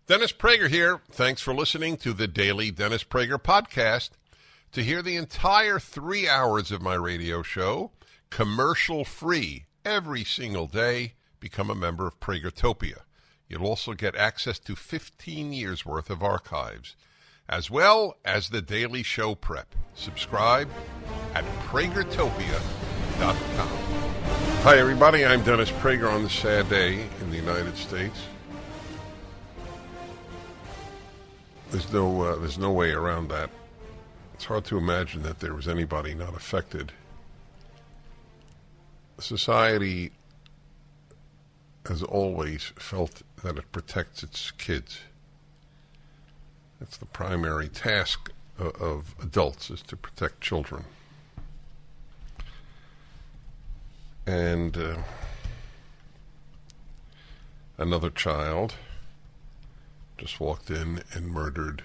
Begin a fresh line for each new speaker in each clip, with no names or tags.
Dennis Prager here. Thanks for listening to the Daily Dennis Prager Podcast. To hear the entire 3 hours of my radio show, commercial-free, every single day, become a member of Pragertopia. You'll also get access to 15 years' worth of archives, as well as the daily show prep. Subscribe at Pragertopia.com. Hi, everybody. I'm Dennis Prager on this sad day in the United States. There's no way around that. It's hard to imagine that there was anybody not affected. Society has always felt that it protects its kids. That's the primary task of adults, is to protect children. And another child just walked in and murdered.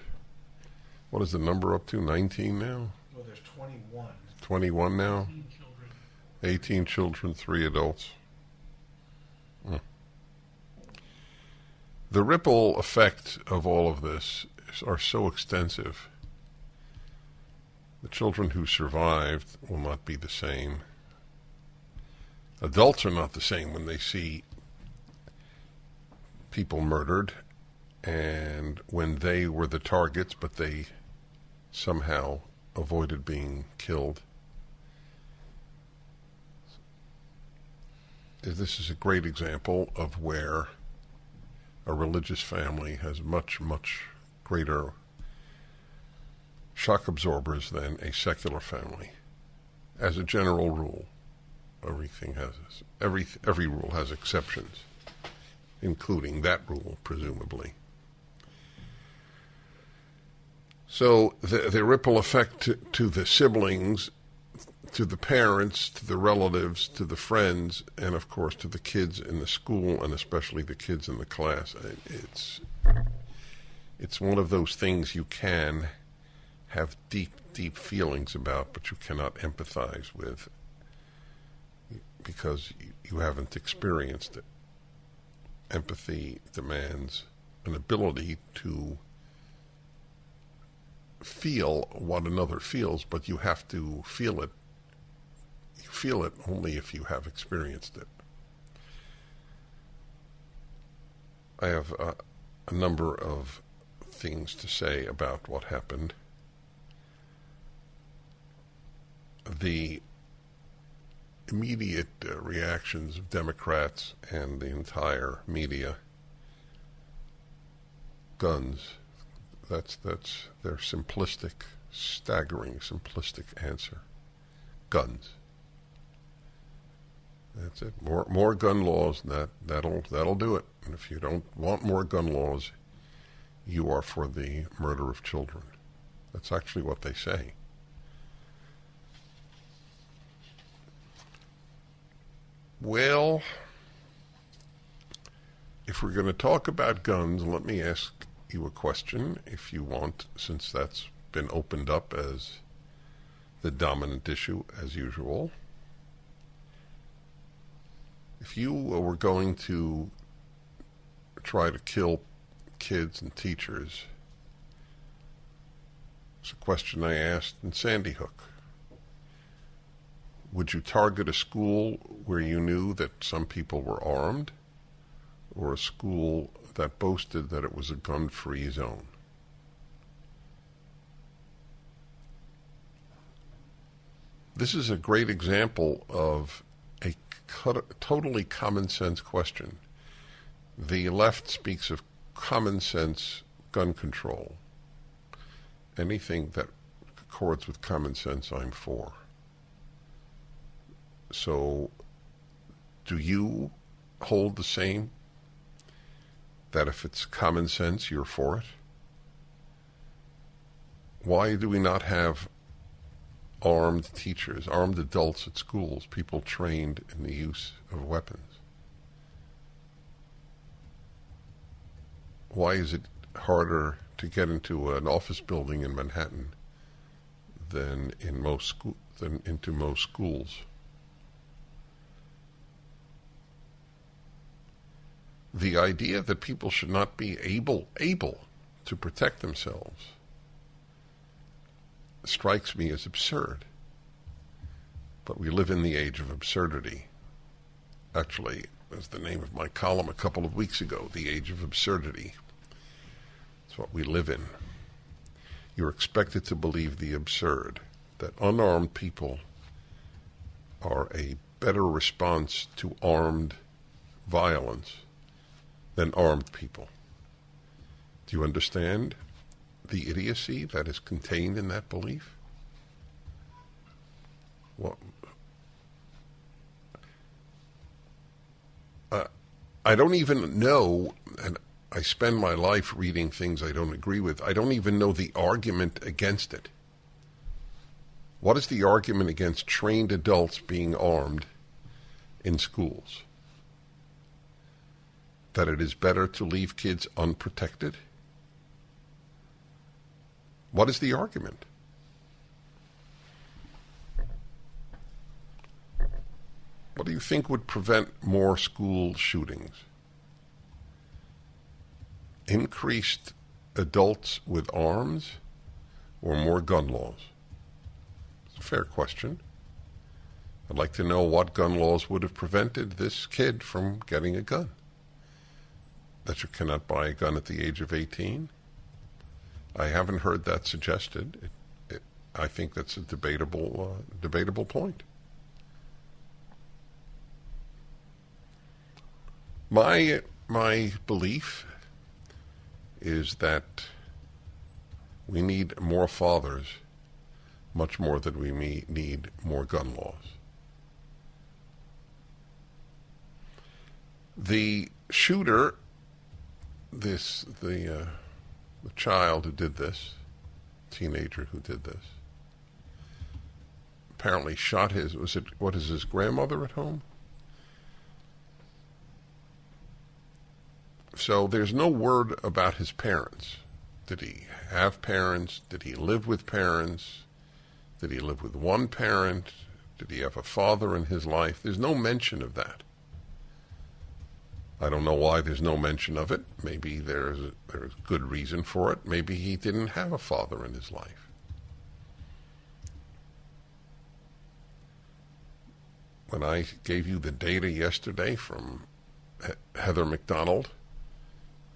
What is the number up to? 19 now?
Well, there's 21.
21 now?
18 children.
18 children, 3 adults. The ripple effect of all of this are so extensive. The children who survived will not be the same. Adults are not the same when they see people murdered and when they were the targets, but they somehow avoided being killed. This is a great example of where a religious family has much, much greater shock absorbers than a secular family. As a general rule, every rule has exceptions, including that rule, presumably. So the ripple effect to the siblings, to the parents, to the relatives, to the friends, and of course to the kids in the school, and especially the kids in the class. It's one of those things you can have deep, deep feelings about, but you cannot empathize with because you haven't experienced it. Empathy demands an ability to feel what another feels, but you have to feel it. You feel it only if you have experienced it. I have a number of things to say about what happened. The immediate reactions of Democrats and the entire media. Guns. That's their simplistic, staggering, simplistic answer. Guns. That's it. More gun laws. That'll do it. And if you don't want more gun laws, you are for the murder of children. That's actually what they say. Well, if we're going to talk about guns, let me ask you a question, if you want, since that's been opened up as the dominant issue, as usual. If you were going to try to kill kids and teachers, it's a question I asked in Sandy Hook. Would you target a school where you knew that some people were armed, or a school that boasted that it was a gun-free zone? This is a great example of a totally common sense question. The left speaks of common sense gun control. Anything that accords with common sense, I'm for. So, do you hold the same? That if it's common sense, you're for it? Why do we not have armed teachers, armed adults at schools, people trained in the use of weapons? Why is it harder to get into an office building in Manhattan than into most schools? the idea that people should not be able to protect themselves strikes me as absurd. But we live in the age of absurdity. Actually, as the name of my column a couple of weeks ago, the age of absurdity. It's what we live in. You're expected to believe the absurd, that unarmed people are a better response to armed violence than armed people. Do you understand the idiocy that is contained in that belief? Well, I don't even know, and I spend my life reading things I don't agree with. I don't even know the argument against it. What is the argument against trained adults being armed in schools? That it is better to leave kids unprotected? What is the argument? What do you think would prevent more school shootings? Increased adults with arms or more gun laws? It's a fair question. I'd like to know what gun laws would have prevented this kid from getting a gun. That you cannot buy a gun at the age of 18? I haven't heard that suggested. I think that's a debatable point. My belief is that we need more fathers, much more than we need more gun laws. The shooter, the child who did this, teenager who did this, apparently shot his grandmother at home? So there's no word about his parents. Did he have parents? Did he live with parents? Did he live with one parent? Did he have a father in his life? There's no mention of that. I don't know why there's no mention of it. Maybe there's good reason for it. Maybe he didn't have a father in his life. When I gave you the data yesterday from Heather McDonald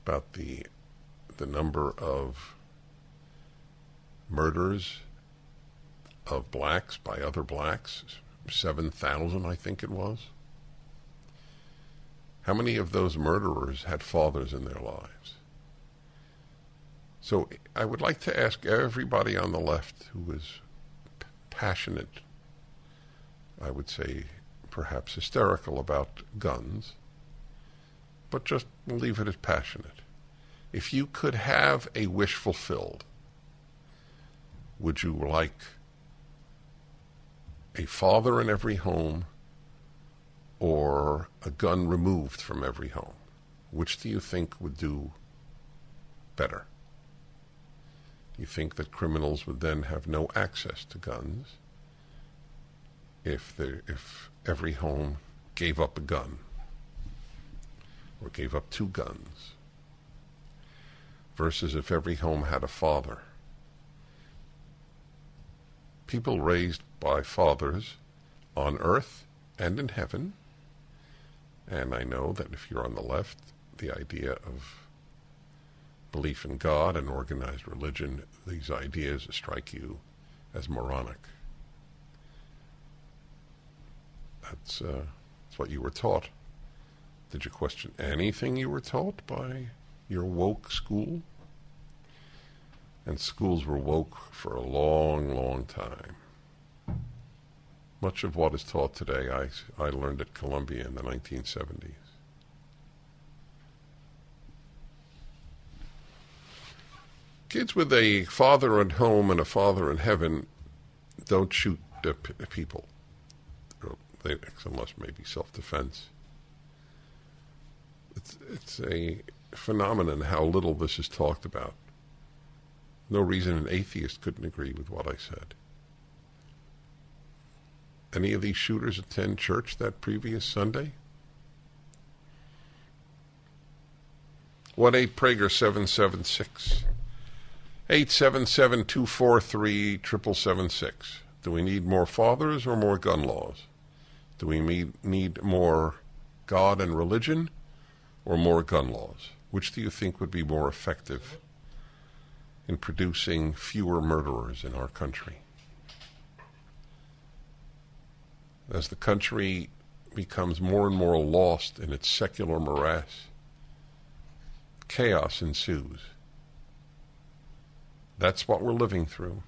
about the number of murders of blacks by other blacks, 7,000 I think it was. How many of those murderers had fathers in their lives? So I would like to ask everybody on the left who is passionate, I would say perhaps hysterical about guns, but just leave it as passionate. If you could have a wish fulfilled, would you like a father in every home or a gun removed from every home? Which do you think would do better? Do you think that criminals would then have no access to guns if every home gave up a gun or gave up 2 guns versus if every home had a father? People raised by fathers on earth and in heaven. And I know that if you're on the left, the idea of belief in God and organized religion, these ideas strike you as moronic. That's what you were taught. Did you question anything you were taught by your woke school? And schools were woke for a long, long time. Much of what is taught today, I learned at Columbia in the 1970s. Kids with a father at home and a father in heaven don't shoot people, unless maybe self-defense. It's a phenomenon how little this is talked about. No reason an atheist couldn't agree with what I said. Any of these shooters attend church that previous Sunday? 1-8-PRAGER-776. 877-243-7776. Do we need more fathers or more gun laws? Do we need more God and religion or more gun laws? Which do you think would be more effective in producing fewer murderers in our country? As the country becomes more and more lost in its secular morass, chaos ensues. That's what we're living through.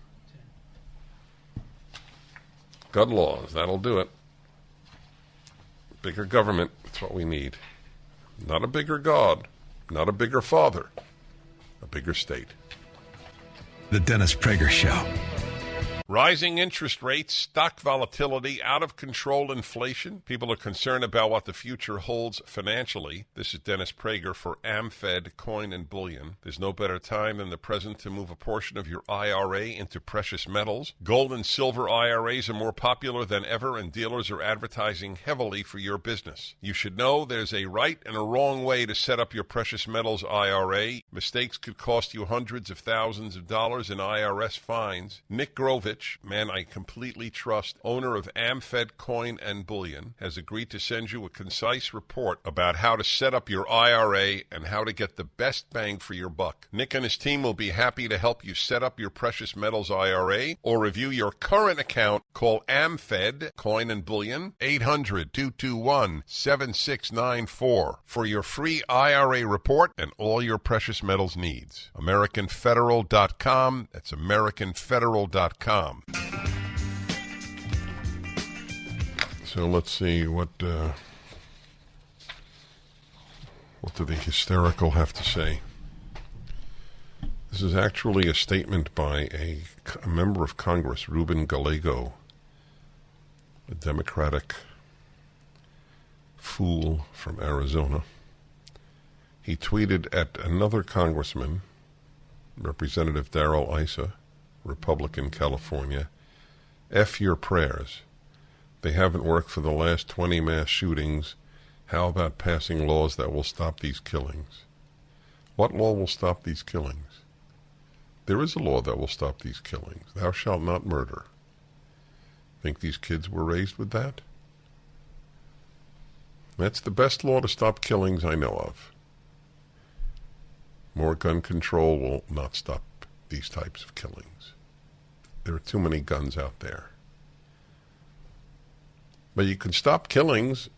Gun laws, that'll do it. Bigger government, that's what we need. Not a bigger God, not a bigger father, a bigger state.
The Dennis Prager Show.
Rising interest rates, stock volatility, out-of-control inflation. People are concerned about what the future holds financially. This is Dennis Prager for AmFed Coin and Bullion. There's no better time than the present to move a portion of your IRA into precious metals. Gold and silver IRAs are more popular than ever, and dealers are advertising heavily for your business. You should know there's a right and a wrong way to set up your precious metals IRA. Mistakes could cost you hundreds of thousands of dollars in IRS fines. Nick Grovich, man I completely trust, owner of AmFed Coin and Bullion, has agreed to send you a concise report about how to set up your IRA and how to get the best bang for your buck. Nick and his team will be happy to help you set up your precious metals IRA or review your current account. Call AmFed Coin and Bullion, 800-221-7694 for your free IRA report and all your precious metals needs. AmericanFederal.com. That's AmericanFederal.com. So let's see, what do the hysterical have to say? This is actually a statement by a member of Congress, Ruben Gallego, a Democratic fool from Arizona. He tweeted at another congressman, Representative Darrell Issa, Republican, California, F your prayers. They haven't worked for the last 20 mass shootings. How about passing laws that will stop these killings? What law will stop these killings? There is a law that will stop these killings. Thou shalt not murder. Think these kids were raised with that? That's the best law to stop killings I know of. More gun control will not stop these types of killings. There are too many guns out there. But you can stop killings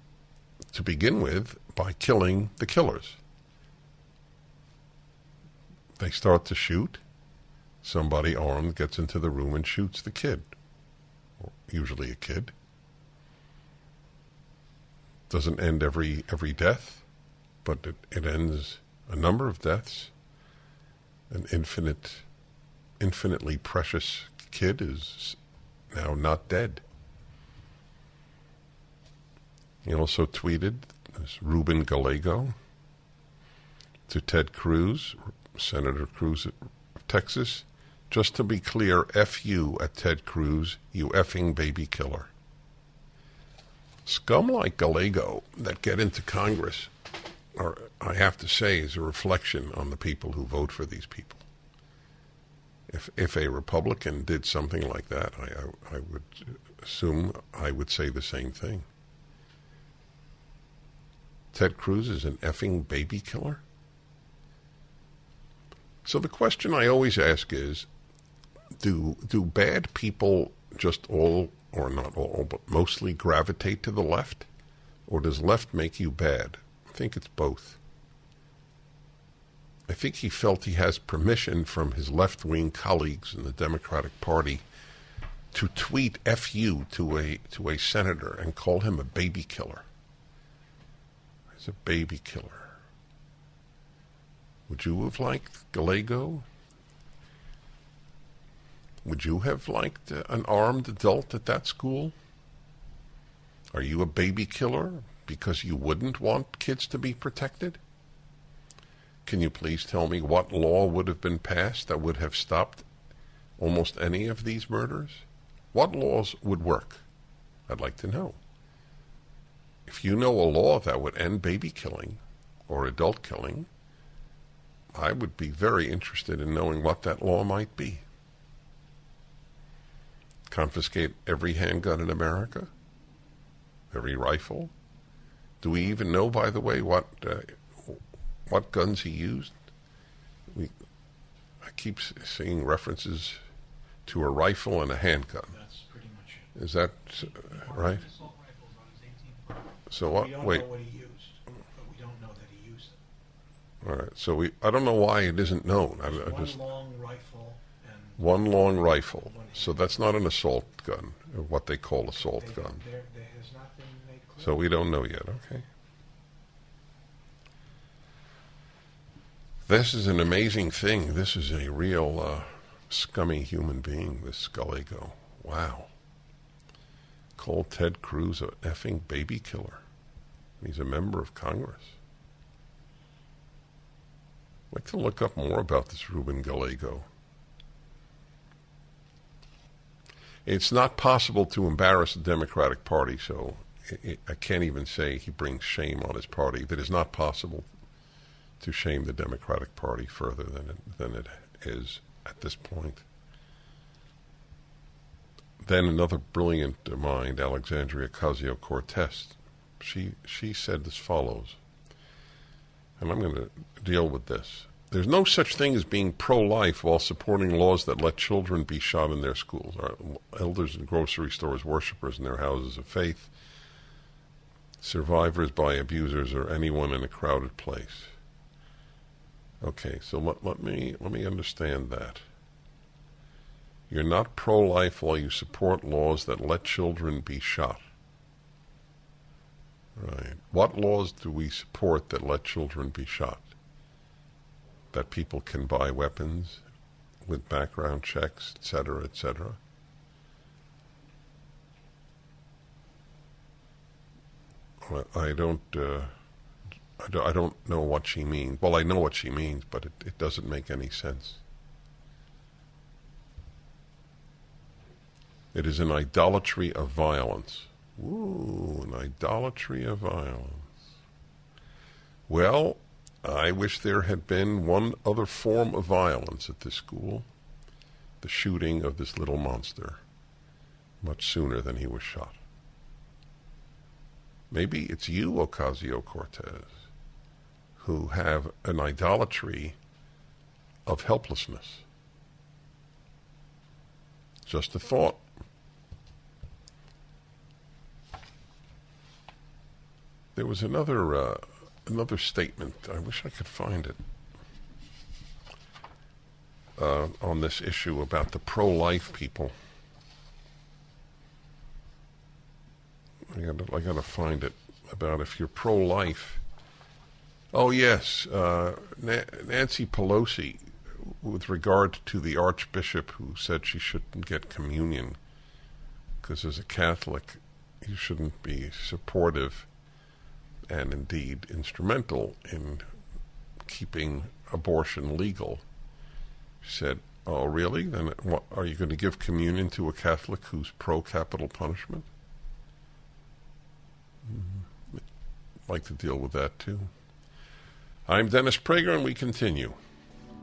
to begin with by killing the killers. They start to shoot. Somebody armed gets into the room and shoots the kid. Usually a kid. Doesn't end every death, but it ends a number of deaths. An infinitely precious kid is now not dead. He also tweeted, this Ruben Gallego, to Ted Cruz, Senator Cruz of Texas, just to be clear, F you at Ted Cruz, you effing baby killer. Scum like Gallego that get into Congress are, I have to say, is a reflection on the people who vote for these people. If a Republican did something like that, I would assume I would say the same thing. Ted Cruz is an effing baby killer? So the question I always ask is, do bad people just all, or not all, but mostly gravitate to the left? Or does left make you bad? I think it's both. I think he felt he has permission from his left-wing colleagues in the Democratic Party to tweet F you to a senator and call him a baby killer. He's a baby killer. Would you have liked Gallego? Would you have liked an armed adult at that school? Are you a baby killer because you wouldn't want kids to be protected? Can you please tell me what law would have been passed that would have stopped almost any of these murders? What laws would work? I'd like to know. If you know a law that would end baby killing or adult killing, I would be very interested in knowing what that law might be. Confiscate every handgun in America? Every rifle? Do we even know, by the way, what guns he used? I keep seeing references to a rifle and a handgun.
That's pretty much it.
Is that right?
Assault rifles on his 18th birthday.
So what?
We don't
Wait.
know what he used, but we don't know that he used it.
All right. So I don't know why it isn't known.
One long rifle and
one long rifle. So that's not an assault gun, or what they call assault gun.
there has not been made clear.
So we don't know yet. Okay. This is an amazing thing. This is a real scummy human being, this Gallego. Wow. Called Ted Cruz a effing baby killer. He's a member of Congress. I'd like to look up more about this Ruben Gallego. It's not possible to embarrass the Democratic Party, so I can't even say he brings shame on his party. That is not possible to shame the Democratic Party further than it is at this point. Then another brilliant mind, Alexandria Ocasio-Cortez, she said as follows, and I'm going to deal with this. There's no such thing as being pro-life while supporting laws that let children be shot in their schools, or elders in grocery stores, worshipers in their houses of faith, survivors by abusers, or anyone in a crowded place. Okay, so let me understand that. You're not pro-life while you support laws that let children be shot. Right. What laws do we support that let children be shot? That people can buy weapons with background checks, etc., etc. I don't know what she means. Well, I know what she means, but it doesn't make any sense. It is an idolatry of violence. Ooh, an idolatry of violence. Well, I wish there had been one other form of violence at this school. The shooting of this little monster much sooner than he was shot. Maybe it's you, Ocasio-Cortez, who have an idolatry of helplessness. Just a thought. There was another statement. I wish I could find it on this issue about the pro-life people. I gotta find it about if you're pro-life. Oh yes, Nancy Pelosi, with regard to the Archbishop who said she shouldn't get communion because as a Catholic you shouldn't be supportive and indeed instrumental in keeping abortion legal. She said, oh really? Then what, are you going to give communion to a Catholic who's pro-capital punishment? I'd like to deal with that too. I'm Dennis Prager and we continue.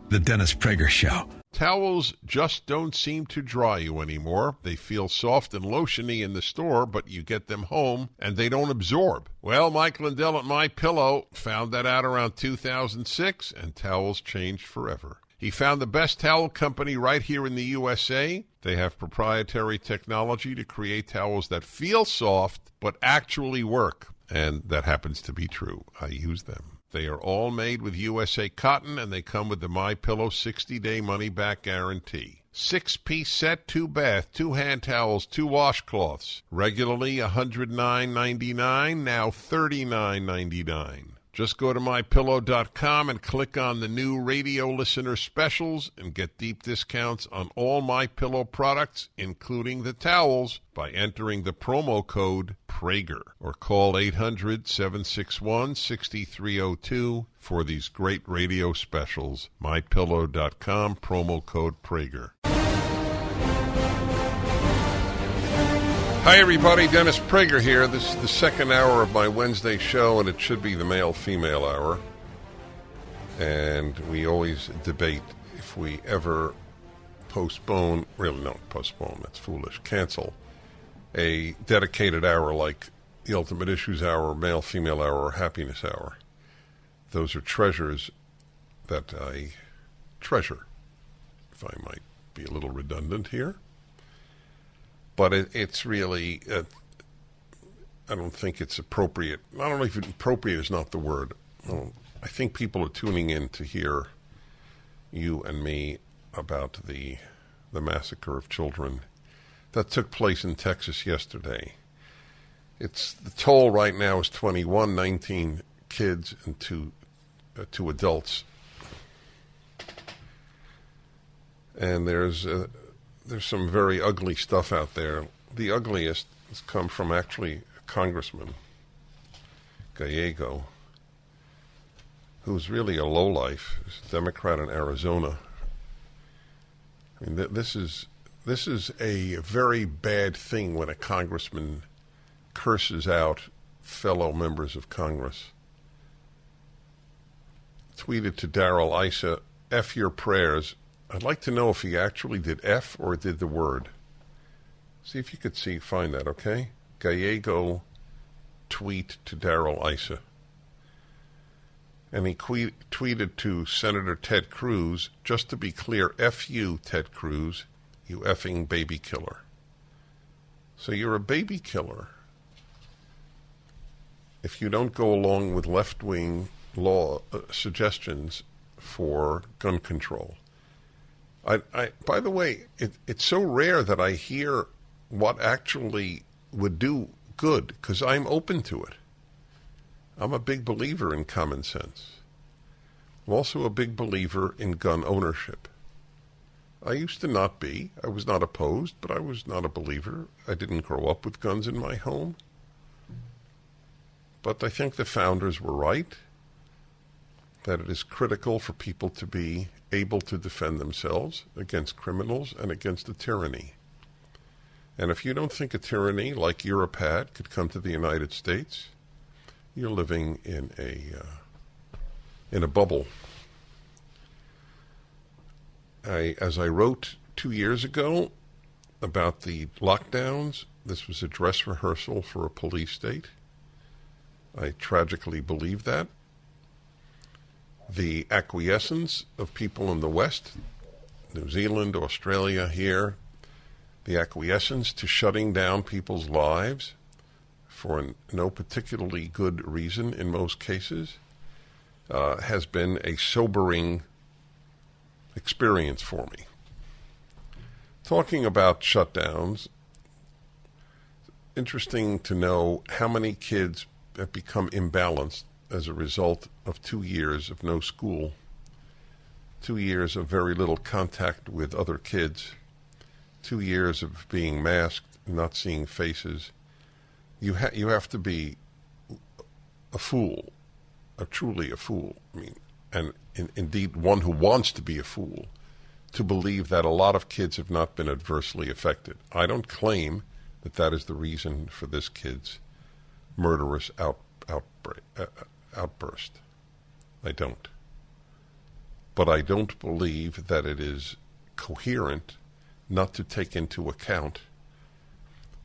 The Dennis Prager Show.
Towels just don't seem to dry you anymore. They feel soft and lotiony in the store, but you get them home and they don't absorb. Well, Mike Lindell at MyPillow found that out around 2006, and towels changed forever. He found the best towel company right here in the USA. They have proprietary technology to create towels that feel soft but actually work, and that happens to be true. I use them. They are all made with USA cotton, and they come with the MyPillow 60-day money-back guarantee. 6-piece set, 2 bath, 2 hand towels, 2 washcloths. Regularly $109.99, now $39.99. Just go to MyPillow.com and click on the new radio listener specials and get deep discounts on all MyPillow products, including the towels, by entering the promo code Prager, or call 800-761-6302 for these great radio specials. MyPillow.com, promo code Prager. Hi, everybody. Dennis Prager here. This is the second hour of my Wednesday show, and it should be the male-female hour. And we always debate if we ever postpone, really no, postpone, that's foolish, cancel a dedicated hour like the Ultimate Issues Hour, Male, Female Hour, or Happiness Hour. Those are treasures that I treasure, if I might be a little redundant here. But it's really, I don't think it's appropriate. I don't know if appropriate is not the word. I think people are tuning in to hear you and me about the massacre of children that took place in Texas yesterday. The toll right now is 21, 19 kids and two adults. And there's some very ugly stuff out there. The ugliest has come from actually a congressman, Gallego, who's really a lowlife. He's a Democrat in Arizona. I mean, this is a very bad thing when a congressman curses out fellow members of Congress. Tweeted to Darrell Issa, F your prayers. I'd like to know if he actually did F or did the word. See if you could find that, okay? Gallego tweet to Darrell Issa. And he tweeted to Senator Ted Cruz, just to be clear, F you, Ted Cruz, you effing baby killer. So you're a baby killer if you don't go along with left-wing law suggestions for gun control. By the way, it's so rare that I hear what actually would do good, because I'm open to it. I'm a big believer in common sense. I'm also a big believer in gun ownership. I used to not be. I was not opposed, but I was not a believer. I didn't grow up with guns in my home. But I think the founders were right, that it is critical for people to be able to defend themselves against criminals and against a tyranny. And if you don't think a tyranny like Europad could come to the United States, you're living in a bubble. As I wrote 2 years ago about the lockdowns, this was a dress rehearsal for a police state. I tragically believe that. The acquiescence of people in the West, New Zealand, Australia, here, the acquiescence to shutting down people's lives for no particularly good reason in most cases, has been a sobering experience for me. Talking about shutdowns, interesting to know how many kids have become imbalanced as a result of 2 years of no school, 2 years of very little contact with other kids, 2 years of being masked, not seeing faces. You have to be a fool, truly a fool. I mean, and indeed one who wants to be a fool, to believe that a lot of kids have not been adversely affected. I don't claim that is the reason for this kid's murderous outburst. I don't. But I don't believe that it is coherent not to take into account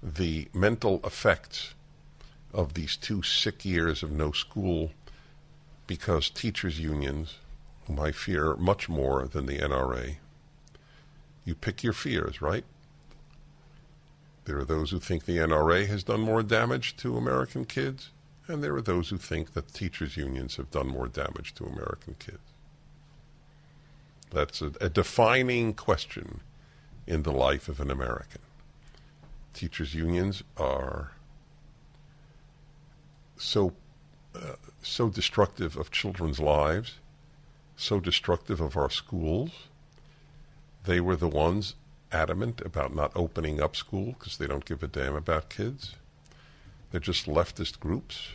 the mental effects of these 2 sick years of no school, because teachers' unions, whom I fear much more than the NRA, you pick your fears, right? There are those who think the NRA has done more damage to American kids, and there are those who think that teachers' unions have done more damage to American kids. That's a defining question in the life of an American. Teachers' unions are so destructive of children's lives, so destructive of our schools. They were the ones adamant about not opening up school because they don't give a damn about kids. They're just leftist groups.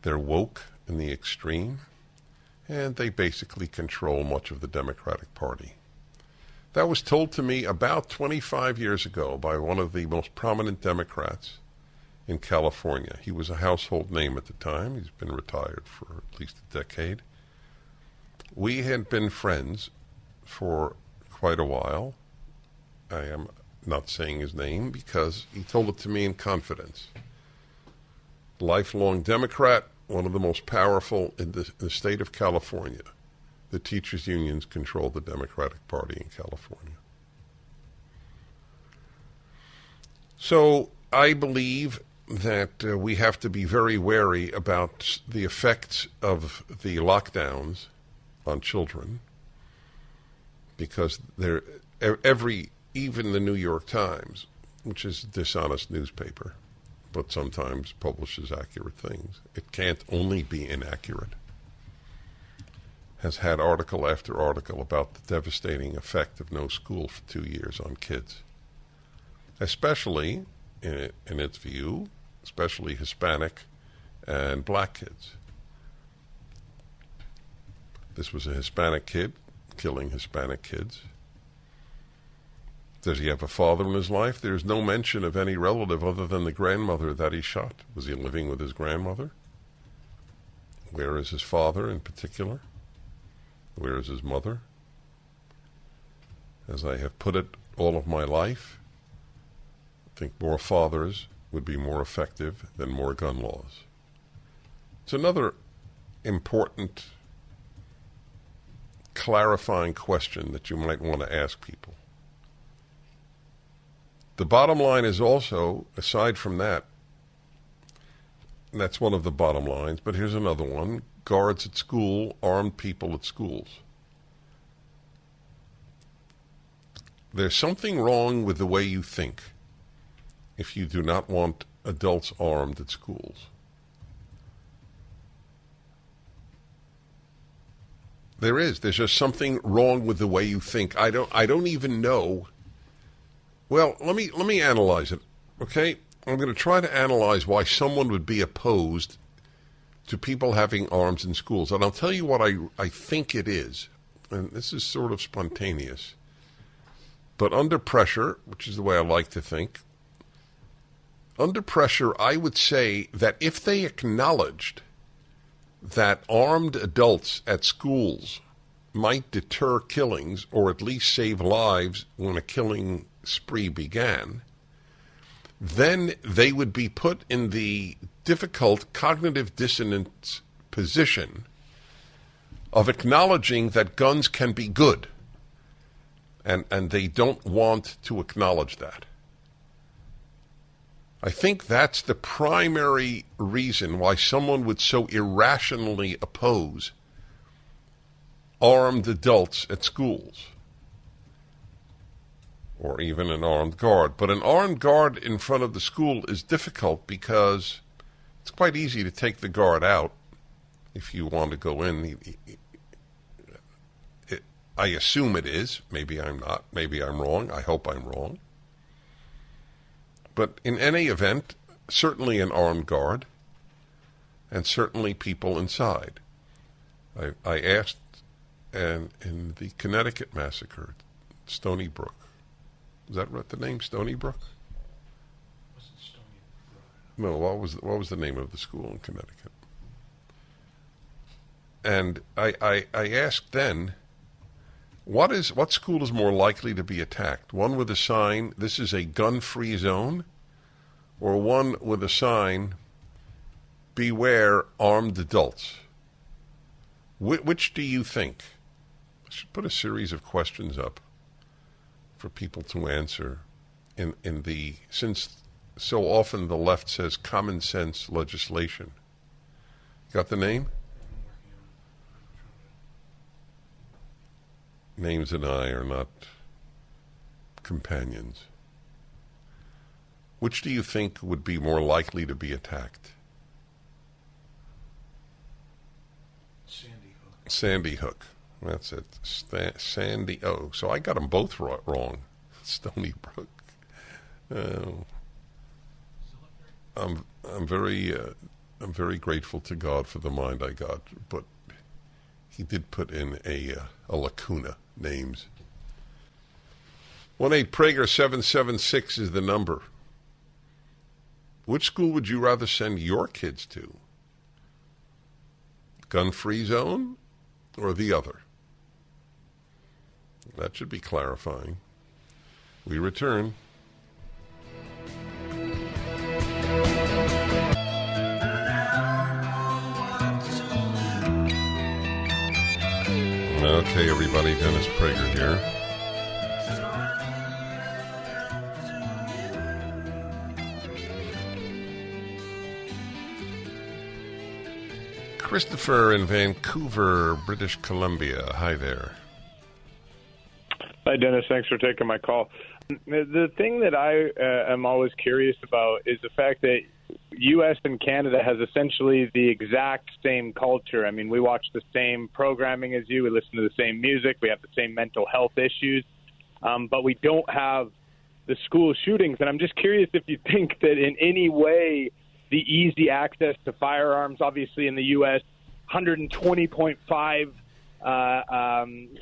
They're woke in the extreme, and they basically control much of the Democratic Party. That was told to me about 25 years ago by one of the most prominent Democrats in California. He was a household name at the time. He's been retired for at least a decade. We had been friends for quite a while. I am not saying his name because he told it to me in confidence. Lifelong Democrat, one of the most powerful in the state of California. The teachers' unions control the Democratic Party in California. So I believe that we have to be very wary about the effects of the lockdowns on children, because even the New York Times, which is a dishonest newspaper, but sometimes publishes accurate things, it can't only be inaccurate, has had article after article about the devastating effect of no school for 2 years on kids, especially, in its view, especially Hispanic and black kids. This was a Hispanic kid killing Hispanic kids. Does he have a father in his life? There's no mention of any relative other than the grandmother that he shot. Was he living with his grandmother? Where is his father in particular? Where is his mother? As I have put it all of my life, I think more fathers would be more effective than more gun laws. It's another important clarifying question that you might want to ask people. The bottom line is also, aside from that, and that's one of the bottom lines, but here's another one: guards at school, armed people at schools. There's something wrong with the way you think if you do not want adults armed at schools. There's just something wrong with the way you think. I don't even know. Well, let me analyze it, okay? I'm going to try to analyze why someone would be opposed to people having arms in schools. And I'll tell you what I think it is. And this is sort of spontaneous. But under pressure, which is the way I like to think, under pressure, I would say that if they acknowledged that armed adults at schools might deter killings or at least save lives when a killing spree began, then they would be put in the difficult cognitive dissonance position of acknowledging that guns can be good, and they don't want to acknowledge that. I think that's the primary reason why someone would so irrationally oppose armed adults at schools, or even an armed guard. But an armed guard in front of the school is difficult because it's quite easy to take the guard out if you want to go in. I assume it is. Maybe I'm not. Maybe I'm wrong. I hope I'm wrong. But in any event, certainly an armed guard, and certainly people inside. I asked, and in the Connecticut massacre, Stony Brook, is that right, the name, Stony Brook?
Wasn't Stony Brook?
No, what was the name of the school in Connecticut? And I asked then, what school is more likely to be attacked? One with a sign, "This is a gun-free zone," or one with a sign, "Beware armed adults"? Which do you think? I should put a series of questions up for people to answer since so often the left says common sense legislation. Got the name? Names and I are not companions. Which do you think would be more likely to be attacked?
Sandy Hook.
Sandy Hook. That's it. Sandy. Oh, so I got them both wrong. Stony Brook. I'm very grateful to God for the mind I got, but he did put in a lacuna, names. 1-8-PRAGER-776 is the number. Which school would you rather send your kids to? Gun-free zone or the other? That should be clarifying. We return. Okay, everybody, Dennis Prager here. Christopher in Vancouver, British Columbia. Hi there.
Hi, Dennis. Thanks for taking my call. The thing that I am always curious about is the fact that U.S. and Canada has essentially the exact same culture. I mean, we watch the same programming as you. We listen to the same music. We have the same mental health issues. But we don't have the school shootings. And I'm just curious if you think that in any way the easy access to firearms, obviously in the U.S., 120.5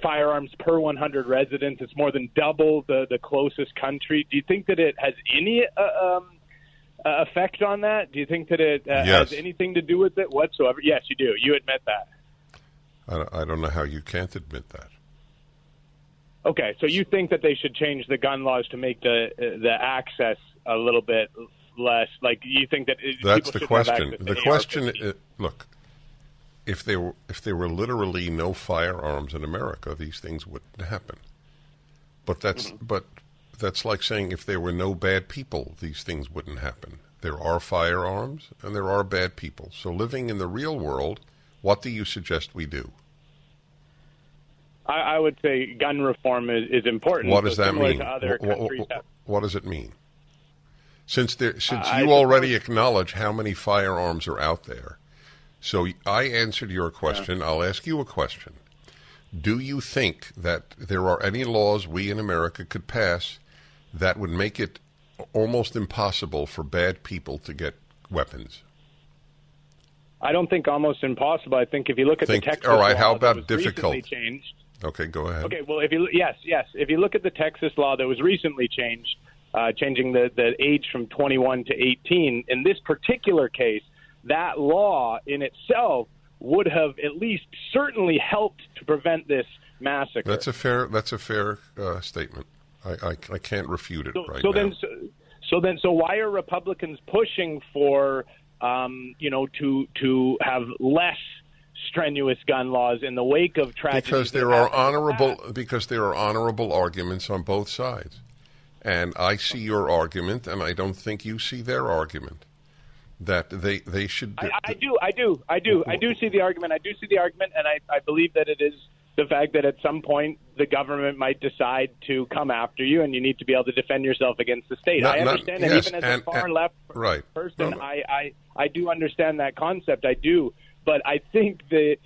firearms per 100 residents. It's more than double the closest country. Do you think that it has any effect on that? Do you think that it has anything to do with it whatsoever? Yes, you do. You admit that.
I don't know how you can't admit that.
Okay, so you think that they should change the gun laws to make the access a little bit less, like you think that
that's the question.
The
question look, if there were literally no firearms in America, these things wouldn't happen. But that's like saying if there were no bad people, these things wouldn't happen. There are firearms and there are bad people. So living in the real world, what do you suggest we do?
I would say gun reform is important.
What does that mean? What does it mean? Since you already acknowledge how many firearms are out there, so I answered your question. I'll ask you a question. Do you think that there are any laws we in America could pass that would make it almost impossible for bad people to get weapons?
I don't think almost impossible. I think if you look at the Texas
all right,
law
how about
that was
difficult?
recently changed.
Okay, go ahead.
Okay, well, if you look at the Texas law that was recently changed, changing the age from 21 to 18, in this particular case, that law in itself would have at least certainly helped to prevent this massacre.
That's a fair statement. I can't refute it right now.
So why are Republicans pushing for to have less strenuous gun laws in the wake of tragedy?
Because there are honorable arguments on both sides. And I see your argument, and I don't think you see their argument. That they should.
I do see the argument. And I believe that it is the fact that at some point the government might decide to come after you, and you need to be able to defend yourself against the state. I understand that, even as a far left person, I do understand that concept. I do, but I think the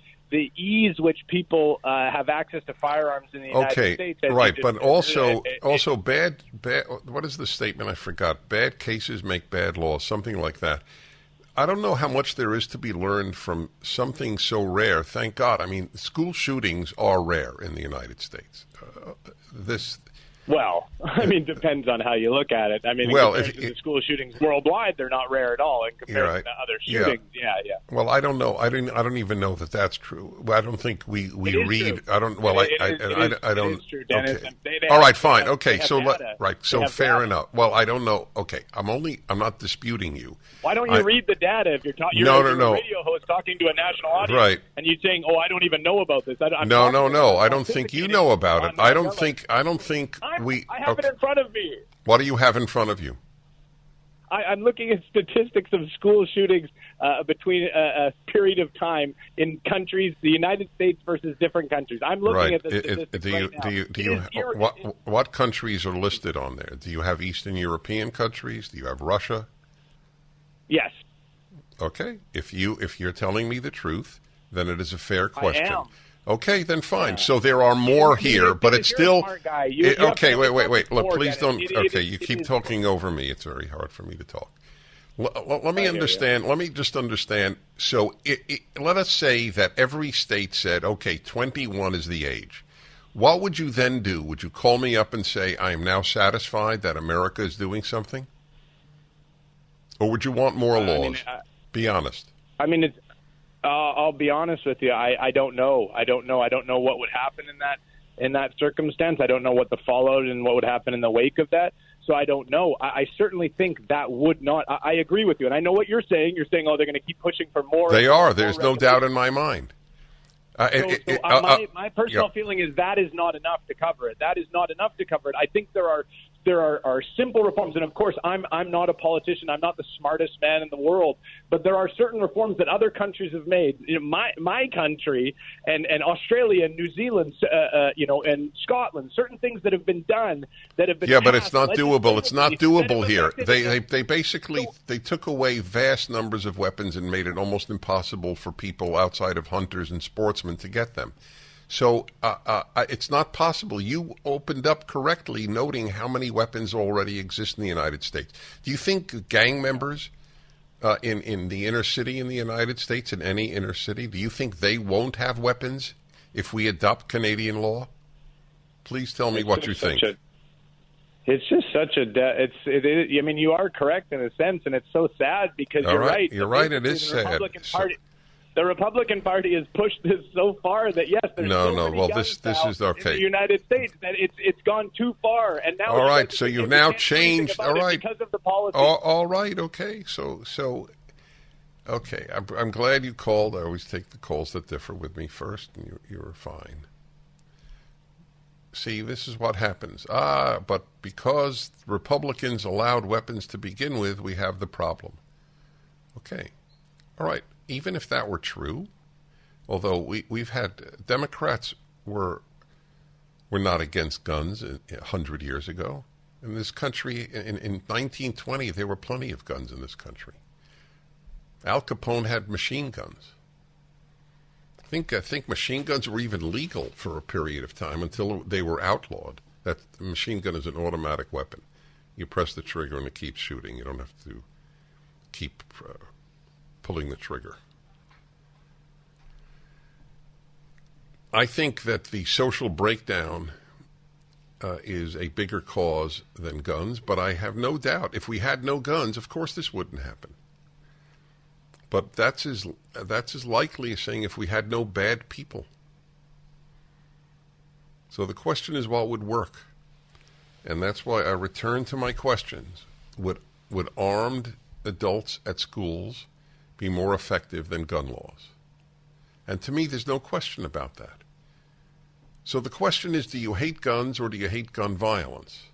ease which people have access to firearms in the United States.
But also bad. What is the statement? I forgot. Bad cases make bad laws. Something like that. I don't know how much there is to be learned from something so rare. Thank God. I mean, school shootings are rare in the United States.
Depends on how you look at it. I mean, compared to the school shootings worldwide, they're not rare at all in comparison to other shootings. Yeah.
Well, I don't know. I don't even know that that's true. I don't think we read.
True.
I don't. Well, I don't.
It is true, Dennis.
Okay. All right, fine. Okay, so So fair enough. Well, I don't know. Okay, I'm not disputing you.
Why don't you read the data if you're talking? You're a radio host talking to a national audience,
right?
And you're saying, "Oh, I don't even know about this."
No. I don't think you know about it. I don't think we.
I have it in front of me.
What do you have in front of you?
I'm looking at statistics of school shootings between a period of time in countries, the United States versus different countries. I'm looking at the statistics right now.
What countries are listed on there? Do you have Eastern European countries? Do you have Russia?
Yes.
Okay. If you're telling me the truth, then it is a fair question.
I am.
Okay, then fine. So there are more here, but it's still... Okay, wait. Look, please don't... Okay, you keep talking over me. It's very hard for me to talk. Let me understand. Let me just understand. So let us say that every state said, okay, 21 is the age. What would you then do? Would you call me up and say, I am now satisfied that America is doing something? Or would you want more laws? Be honest.
I mean, I'll be honest with you. I don't know. I don't know what would happen in that circumstance. I don't know what the fallout and what would happen in the wake of that. So I don't know. I certainly think that would not. I agree with you, and I know what you're saying. You're saying, oh, they're going to keep pushing for more.
They are. There's no doubt in my mind.
My personal feeling is that is not enough to cover it. That is not enough to cover it. I think there are simple reforms, and of course, I'm not a politician. I'm not the smartest man in the world, but there are certain reforms that other countries have made. You know, my country and Australia and New Zealand, and Scotland, certain things that have been done that have been.
Yeah, but it's not doable. It's not doable here. They basically they took away vast numbers of weapons and made it almost impossible for people outside of hunters and sportsmen to get them. So it's not possible. You opened up correctly, noting how many weapons already exist in the United States. Do you think gang members in the inner city in the United States, in any inner city, do you think they won't have weapons if we adopt Canadian law? Please tell me what you think.
It's just such a. I mean, you are correct in a sense, and it's so sad because you're right.
You're right. It is sad.
The Republican Party has pushed this so far that yes, there's so many guns
this is okay.
In the United States that it's gone too far, and now
all right. So you've now changed. All right,
because of the policy.
All right. Okay. So okay. I'm glad you called. I always take the calls that differ with me first, and you were fine. See, this is what happens. But because Republicans allowed weapons to begin with, we have the problem. Okay. All right. Even if that were true, although we've had Democrats were not against guns 100 years ago. In this country, in 1920, there were plenty of guns in this country. Al Capone had machine guns. I think machine guns were even legal for a period of time until they were outlawed. That machine gun is an automatic weapon. You press the trigger and it keeps shooting. You don't have to keep pulling the trigger. I think that the social breakdown is a bigger cause than guns, but I have no doubt if we had no guns, of course this wouldn't happen. But that's as likely as saying if we had no bad people. So the question is what would work? And that's why I return to my questions. Would armed adults at schools be more effective than gun laws? And to me, there's no question about that. So the question is, do you hate guns or do you hate gun violence?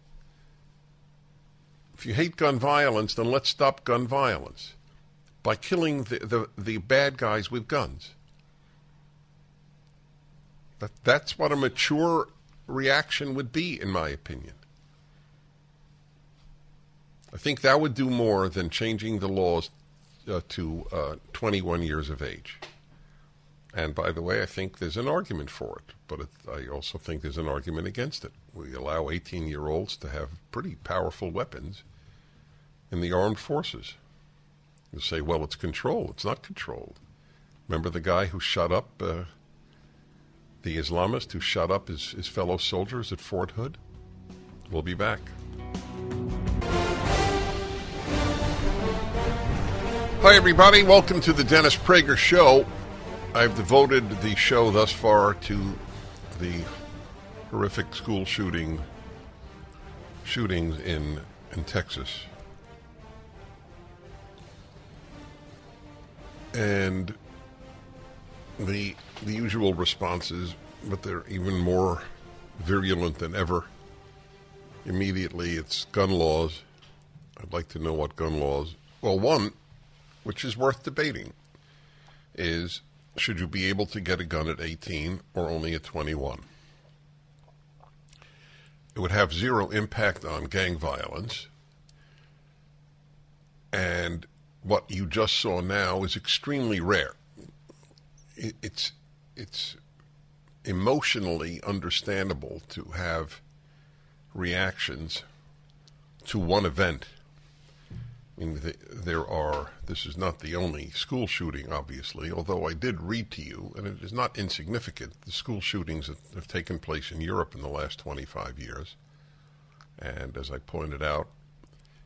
If you hate gun violence, then let's stop gun violence by killing the bad guys with guns. That's what a mature reaction would be, in my opinion. I think that would do more than changing the laws to 21 years of age. And by the way, I think there's an argument for it, but I also think there's an argument against it. We allow 18-year-olds to have pretty powerful weapons in the armed forces. You say, well, it's controlled. It's not controlled. Remember the guy who shot up, the Islamist who shot up his fellow soldiers at Fort Hood? We'll be back. Hi, everybody. Welcome to the Dennis Prager Show. I've devoted the show thus far to the horrific school shootings in Texas. And the usual responses, but they're even more virulent than ever. Immediately, it's gun laws. I'd like to know what gun laws... Well, one, which is worth debating, is should you be able to get a gun at 18 or only at 21? It would have zero impact on gang violence. And what you just saw now is extremely rare. It's emotionally understandable to have reactions to one event. I mean, this is not the only school shooting, obviously, although I did read to you, and it is not insignificant, the school shootings that have taken place in Europe in the last 25 years. And as I pointed out,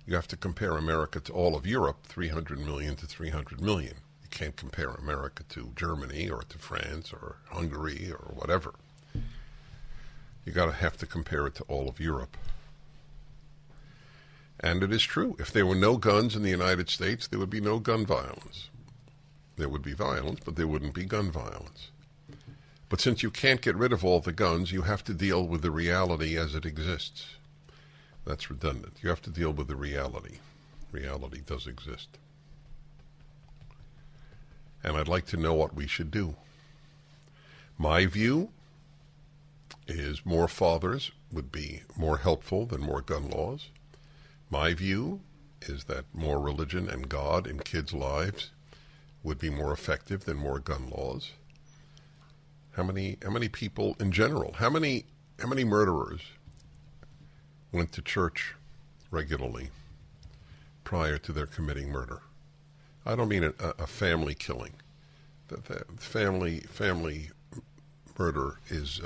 you have to compare America to all of Europe, 300 million to 300 million. You can't compare America to Germany or to France or Hungary or whatever. You have to compare it to all of Europe. And it is true. If there were no guns in the United States, there would be no gun violence. There would be violence, but there wouldn't be gun violence. But since you can't get rid of all the guns, you have to deal with the reality as it exists. That's redundant. You have to deal with the reality. Reality does exist. And I'd like to know what we should do. My view is more fathers would be more helpful than more gun laws. My view is that more religion and God in kids' lives would be more effective than more gun laws. How many people in general, how many murderers went to church regularly prior to their committing murder? I don't mean a family killing. The family murder is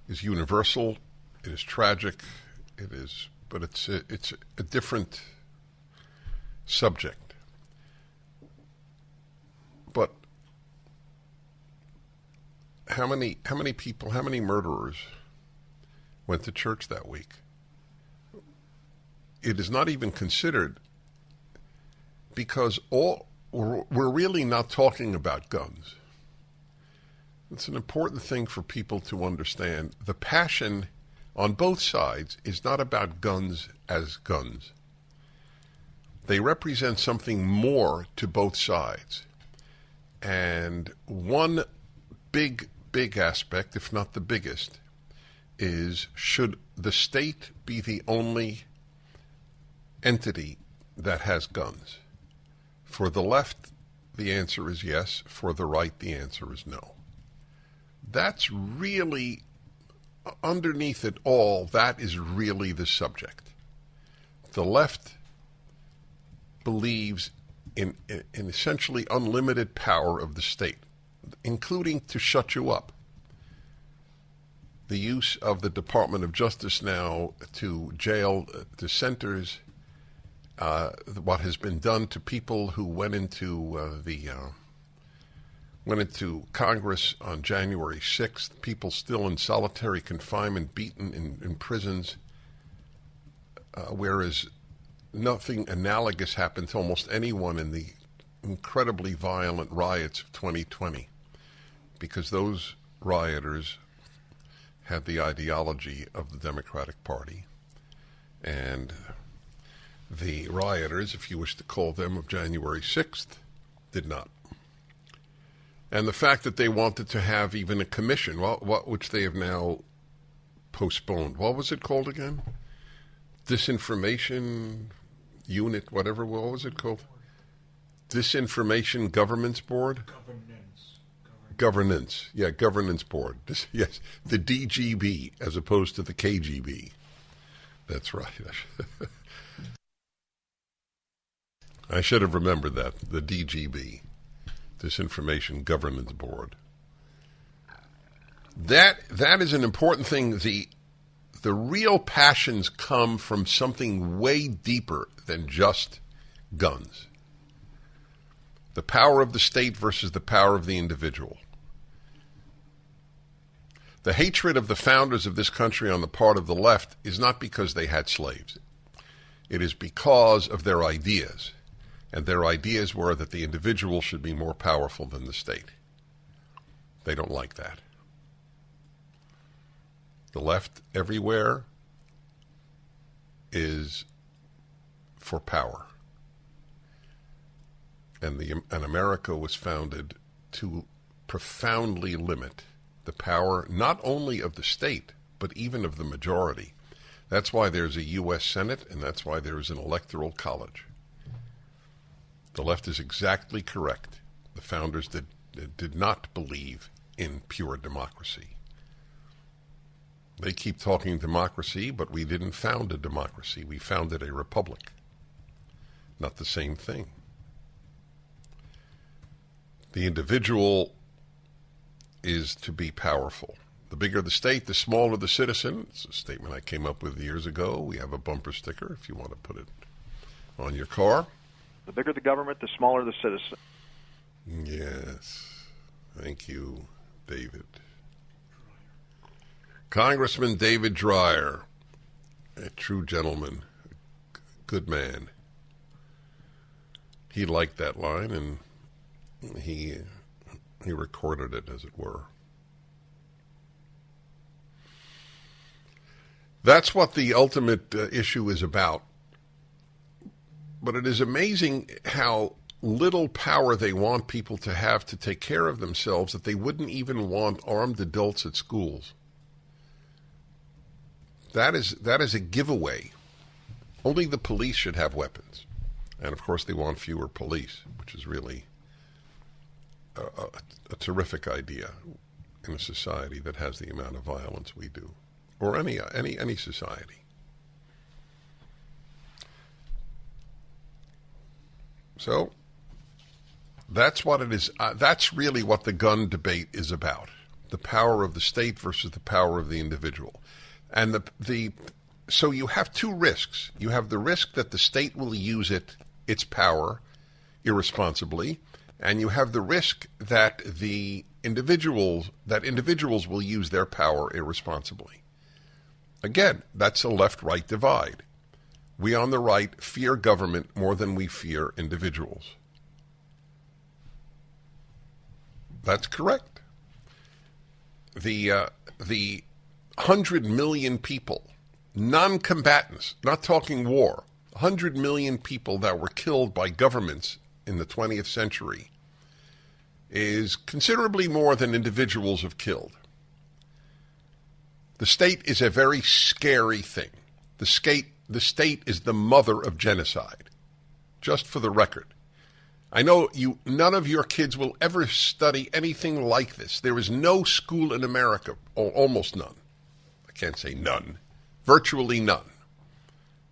universal. It is tragic. But it's a different subject. But how many people, how many murderers went to church that week? It is not even considered, because we're really not talking about guns. It's an important thing for people to understand. The passion on both sides is not about guns as guns. They represent something more to both sides. And one big aspect, if not the biggest, is, should the state be the only entity that has guns? For the left, the answer is yes. For the right, the answer is no. That's really, underneath it all, that is really the subject. The left believes in essentially unlimited power of the state, including to shut you up. The use of the Department of Justice now to jail dissenters, what has been done to people who went into Congress on January 6th, people still in solitary confinement, beaten in prisons, whereas nothing analogous happened to almost anyone in the incredibly violent riots of 2020, because those rioters had the ideology of the Democratic Party, and the rioters, if you wish to call them, of January 6th did not. And the fact that they wanted to have even a commission, which they have now postponed. What was it called again? Disinformation Unit, whatever. What was it called? Disinformation Governance Board? Governance. Yeah, Governance Board. Yes, the DGB as opposed to the KGB. That's right. I should have remembered that, the DGB. Disinformation Governance Board. That is an important thing. The real passions come from something way deeper than just guns. The power of the state versus the power of the individual. The hatred of the founders of this country on the part of the left is not because they had slaves. It is because of their ideas. And their ideas were that the individual should be more powerful than the state. They don't like that. The left everywhere is for power. And America was founded to profoundly limit the power not only of the state, but even of the majority. That's why there's a U.S. Senate, and that's why there is an electoral college. The left is exactly correct. The founders did not believe in pure democracy. They keep talking democracy, but we didn't found a democracy. We founded a republic. Not the same thing. The individual is to be powerful. The bigger the state, the smaller the citizen. It's a statement I came up with years ago. We have a bumper sticker if you want to put it on your car.
The bigger the government, the smaller the citizen.
Yes. Thank you, David. Congressman David Dreyer, a true gentleman, good man. He liked that line, and he recorded it, as it were. That's what the ultimate issue is about. But it is amazing how little power they want people to have to take care of themselves that they wouldn't even want armed adults at schools. That is a giveaway. Only the police should have weapons. And, of course, they want fewer police, which is really a terrific idea in a society that has the amount of violence we do, or any society. So that's what it is. That's really what the gun debate is about: the power of the state versus the power of the individual. And so you have two risks. You have the risk that the state will use its power irresponsibly, and you have the risk that individuals will use their power irresponsibly. Again, that's a left-right divide. We on the right fear government more than we fear individuals. That's correct. The 100 million people, non-combatants, not talking war, 100 million people that were killed by governments in the 20th century is considerably more than individuals have killed. The state is a very scary thing. The state is the mother of genocide, just for the record. I know none of your kids will ever study anything like this. There is no school in America, or almost none. I can't say none, virtually none.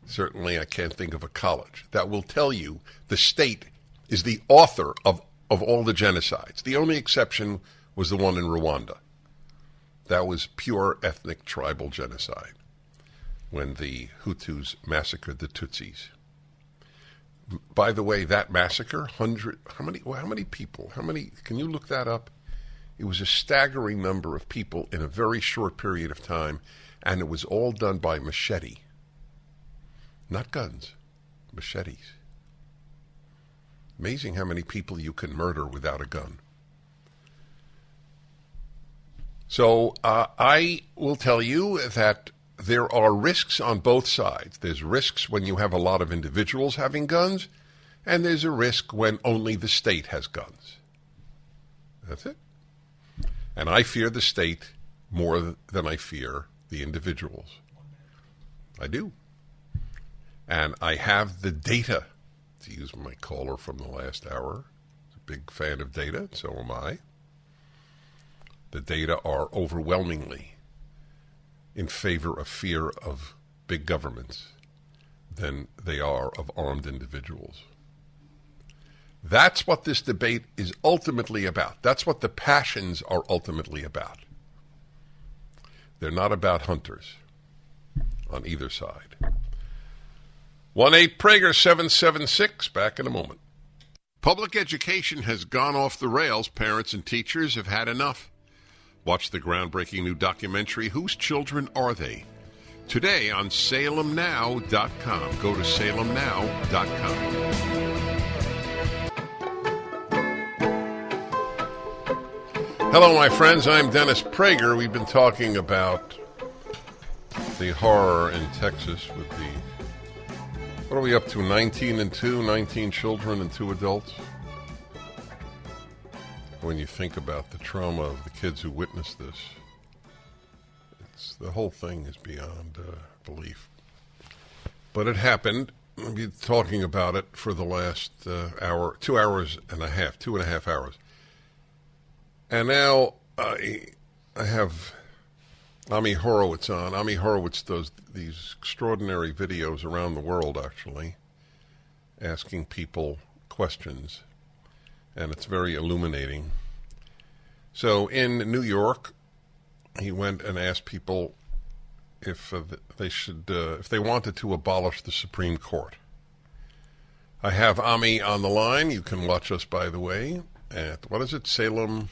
Certainly I can't think of a college that will tell you the state is the author of all the genocides. The only exception was the one in Rwanda. That was pure ethnic tribal genocide when the Hutus massacred the Tutsis. By the way, that massacre, how many people? Can you look that up? It was a staggering number of people in a very short period of time, and it was all done by machete. Not guns, machetes. Amazing how many people you can murder without a gun. So I will tell you that there are risks on both sides. There's risks when you have a lot of individuals having guns, and there's a risk when only the state has guns. That's it. And I fear the state more than I fear the individuals. I do. And I have the data, to use my caller from the last hour. He's a big fan of data, so am I. The data are overwhelmingly in favor of fear of big governments than they are of armed individuals. That's what this debate is ultimately about. That's what the passions are ultimately about. They're not about hunters on either side. 1-8-PRAGER-776, back in a moment. Public education has gone off the rails. Parents and teachers have had enough. Watch the groundbreaking new documentary, Whose Children Are They? Today on salemnow.com. Go to salemnow.com. Hello, my friends. I'm Dennis Prager. We've been talking about the horror in Texas with what are we up to, 19 children and 2 adults? When you think about the trauma of the kids who witnessed this, the whole thing is beyond belief. But it happened. I've been talking about it for the last hour, 2.5 hours. And now I have Ami Horowitz on. Ami Horowitz does these extraordinary videos around the world, actually, asking people questions. And it's very illuminating. So in New York, he went and asked people if they wanted to abolish the Supreme Court. I have Ami on the line. You can watch us, by the way, at, what is it, Salem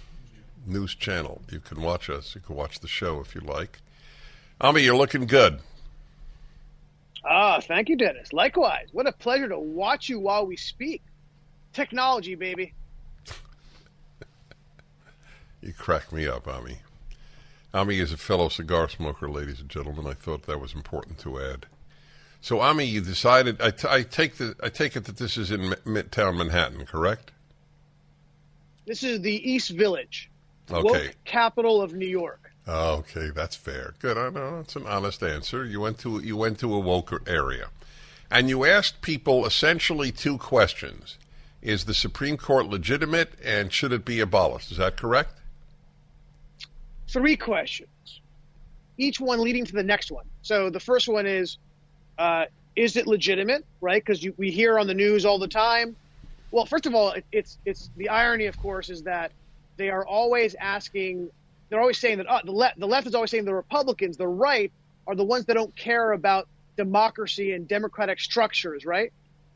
News Channel. You can watch us. You can watch the show if you like. Ami, you're looking good.
Thank you, Dennis. Likewise. What a pleasure to watch you while we speak. Technology, baby.
You crack me up, Ami. Ami is a fellow cigar smoker, ladies and gentlemen. I thought that was important to add. So, Ami, you decided. I take it that this is in Midtown Manhattan, correct?
This is the East Village,
Okay.
woke capital of New York.
Okay, that's fair. Good. I know it's an honest answer. You went to a woke area, and you asked people essentially two questions: is the Supreme Court legitimate, and should it be abolished? Is that correct?
3 questions, each one leading to the next one. So the first one is it legitimate, right? Because we hear on the news all the time. Well, first of all, it's the irony, of course, is that they are always asking. They're always saying that the left is always saying the Republicans, the right, are the ones that don't care about democracy and democratic structures, right?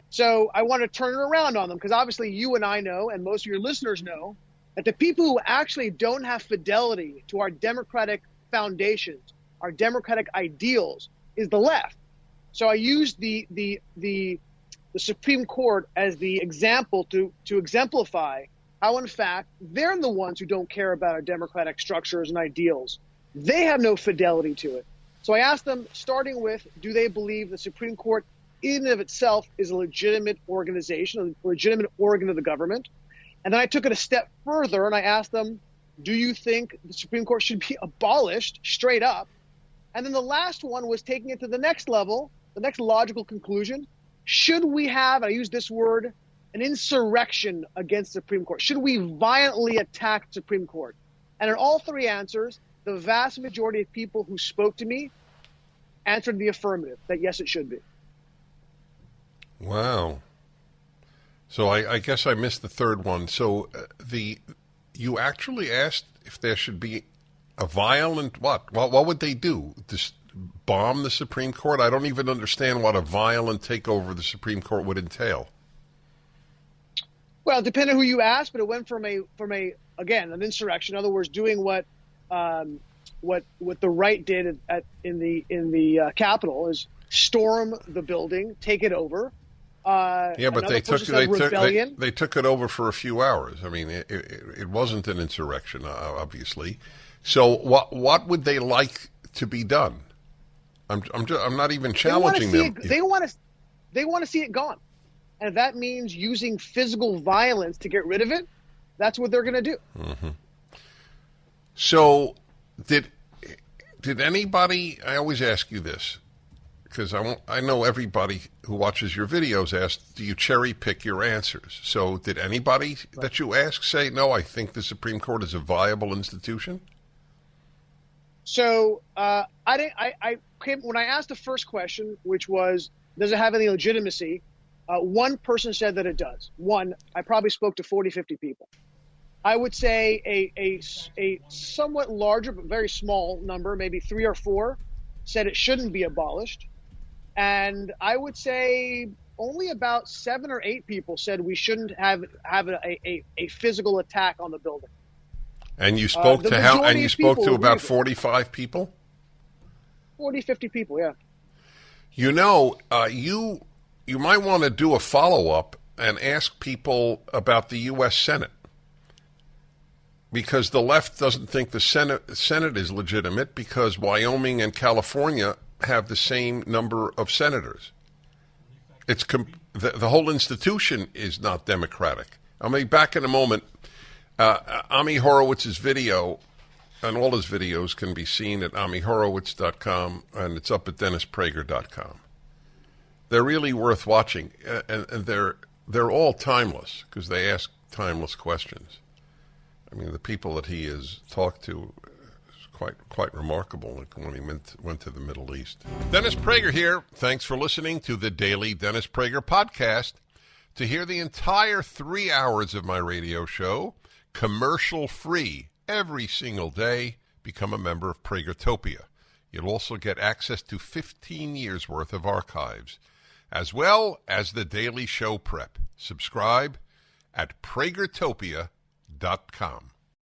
So I want to turn it around on them because obviously you and I know, and most of your listeners know, that the people who actually don't have fidelity to our democratic foundations, our democratic ideals, is the left. So I used the Supreme Court as the example to exemplify how, in fact, they're the ones who don't care about our democratic structures and ideals. They have no fidelity to it. So I asked them, starting with, do they believe the Supreme Court in and of itself is a legitimate organization, a legitimate organ of the government? And then I took it a step further and I asked them, do you think the Supreme Court should be abolished straight up? And then the last one was taking it to the next level, the next logical conclusion. Should we have, I use this word, an insurrection against the Supreme Court? Should we violently attack the Supreme Court? And in all 3 answers, the vast majority of people who spoke to me answered the affirmative, that yes, it should be.
Wow. So I guess I missed the third one. So you actually asked if there should be a violent what? What would they do? Just bomb the Supreme Court? I don't even understand what a violent takeover of the Supreme Court would entail.
Well, depending on who you ask, but it went from again, an insurrection. In other words, doing what the right did in the Capitol is storm the building, take it over.
Yeah, but they took it over for a few hours. I mean, it wasn't an insurrection, obviously. So what would they like to be done? I'm not even challenging them.
They want to see it gone, and if that means using physical violence to get rid of it, that's what they're going to do.
Mm-hmm. So did anybody? I always ask you this, because I know everybody who watches your videos asks, do you cherry pick your answers? So did anybody that you ask say, no, I think the Supreme Court is a viable institution?
So when I asked the first question, which was, does it have any legitimacy? One person said that it does. I probably spoke to 40, 50 people. I would say a somewhat larger but very small number, maybe 3 or 4, said it shouldn't be abolished. And I would say only about 7 or 8 people said we shouldn't have a physical attack on the building.
And you spoke to how? And you spoke to about 45 people.
40, 50 people, yeah.
You know, you might want to do a follow-up and ask people about the U.S. Senate, because the left doesn't think the Senate is legitimate because Wyoming and California have the same number of senators. It's the whole institution is not democratic. I'll be back in a moment. Ami Horowitz's video, and all his videos can be seen at amihorowitz.com, and it's up at dennisprager.com. They're really worth watching, and they're all timeless because they ask timeless questions. I mean, the people that he has talked to is quite remarkable, like when he went to the Middle East. Dennis Prager here. Thanks for listening to the Daily Dennis Prager Podcast. To hear the entire 3 hours of my radio show, commercial-free, every single day, become a member of Pragertopia. You'll also get access to 15 years' worth of archives. as well as the daily show prep. Subscribe at pragertopia.com.